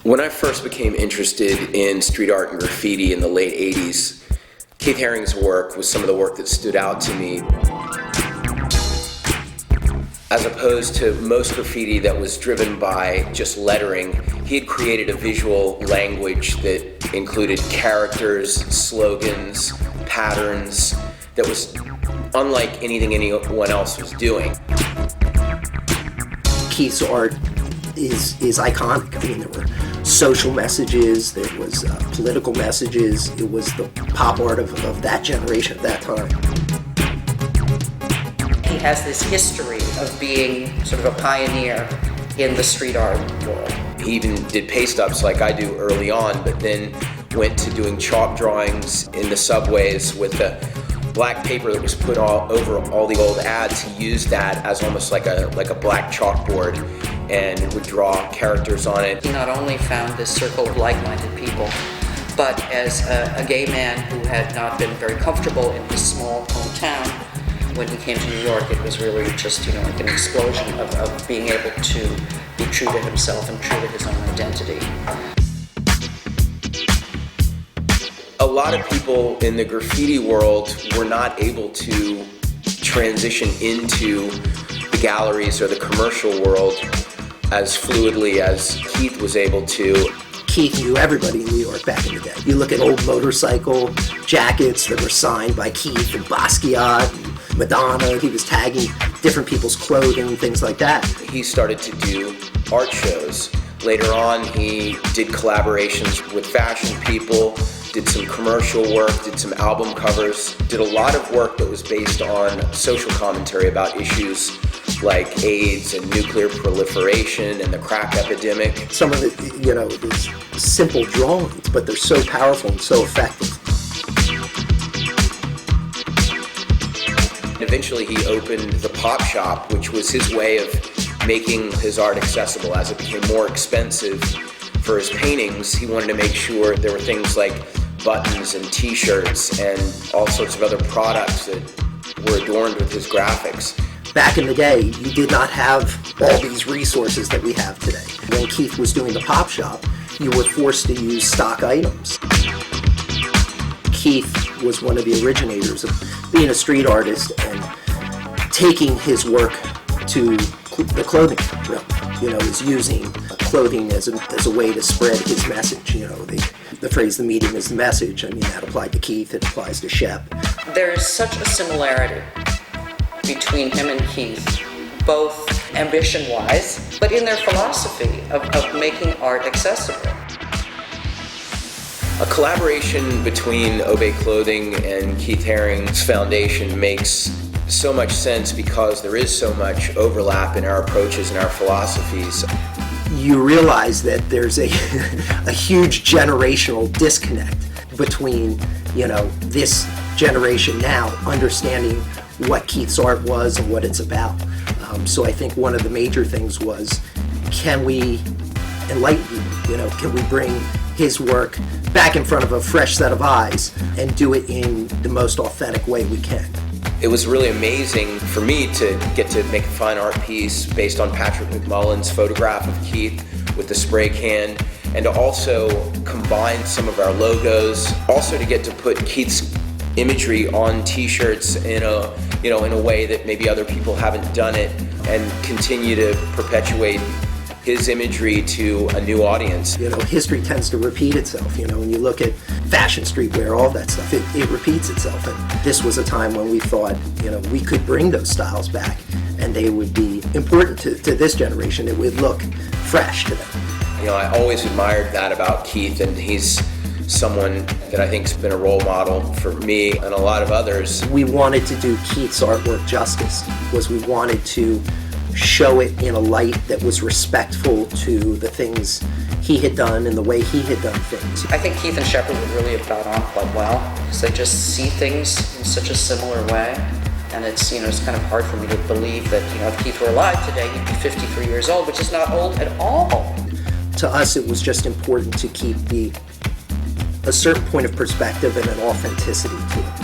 When I first became interested in street art and graffiti in the late 80s, Keith Haring's work was some of the work that stood out to me. As opposed to most graffiti that was driven by just lettering, he had created a visual language that included characters, slogans, patterns, that was unlike anything anyone else was doing. Keith's art is iconic. I mean, there were social messages, there was political messages. It was the pop art of that generation at that time. He has this history of being sort of a pioneer in the street art world. He even did paste ups like I do early on, but then went to doing chalk drawings in the subways with the black paper that was put all over all the old ads. He used that as almost like a black chalkboard and would draw characters on it. He not only found this circle of like-minded people, but as a gay man who had not been very comfortable in his small hometown, when he came to New York, it was really just, like an explosion of being able to be true to himself and true to his own identity. A lot of people in the graffiti world were not able to transition into the galleries or the commercial world as fluidly as Keith was able to. Keith knew everybody in New York back in the day. You look at old motorcycle jackets that were signed by Keith and Basquiat and Madonna. He was tagging different people's clothing and things like that. He started to do art shows. Later on, he did collaborations with fashion people, did some commercial work, did some album covers, did a lot of work that was based on social commentary about issues like AIDS and nuclear proliferation and the crack epidemic. Some of it, is simple drawings, but they're so powerful and so effective. Eventually he opened the pop shop, which was his way of making his art accessible. As it became more expensive for his paintings, he wanted to make sure there were things like buttons and t-shirts and all sorts of other products that were adorned with his graphics. Back in the day, you did not have all these resources that we have today. When Keith was doing the pop shop, you were forced to use stock items. Keith was one of the originators of being a street artist and taking his work to the clothing realm. Is using clothing as a way to spread his message. The phrase "the medium is the message." I mean, that applied to Keith. It applies to Shep. There is such a similarity between him and Keith, both ambition-wise, but in their philosophy of making art accessible. A collaboration between Obey Clothing and Keith Haring's foundation makes so much sense because there is so much overlap in our approaches and our philosophies. You realize that there's a huge generational disconnect between, this generation now understanding what Keith's art was and what it's about. So I think one of the major things was, can we enlighten people? Can we bring his work back in front of a fresh set of eyes and do it in the most authentic way we can? It was really amazing for me to get to make a fine art piece based on Patrick McMullen's photograph of Keith with the spray can, and to also combine some of our logos, also to get to put Keith's imagery on t-shirts in a way that maybe other people haven't done it, and continue to perpetuate his imagery to a new audience. History tends to repeat itself. When you look at fashion, streetwear, all that stuff, it repeats itself. And this was a time when we thought, we could bring those styles back and they would be important to this generation. It would look fresh to them. I always admired that about Keith, and he's someone that I think's been a role model for me and a lot of others. We wanted to do Keith's artwork justice, was we wanted to show it in a light that was respectful to the things he had done and the way he had done things. I think Keith and Shepard would really have got on quite well because they just see things in such a similar way. And it's kind of hard for me to believe that, if Keith were alive today, he'd be 53 years old, which is not old at all. To us, it was just important to keep a certain point of perspective and an authenticity to it.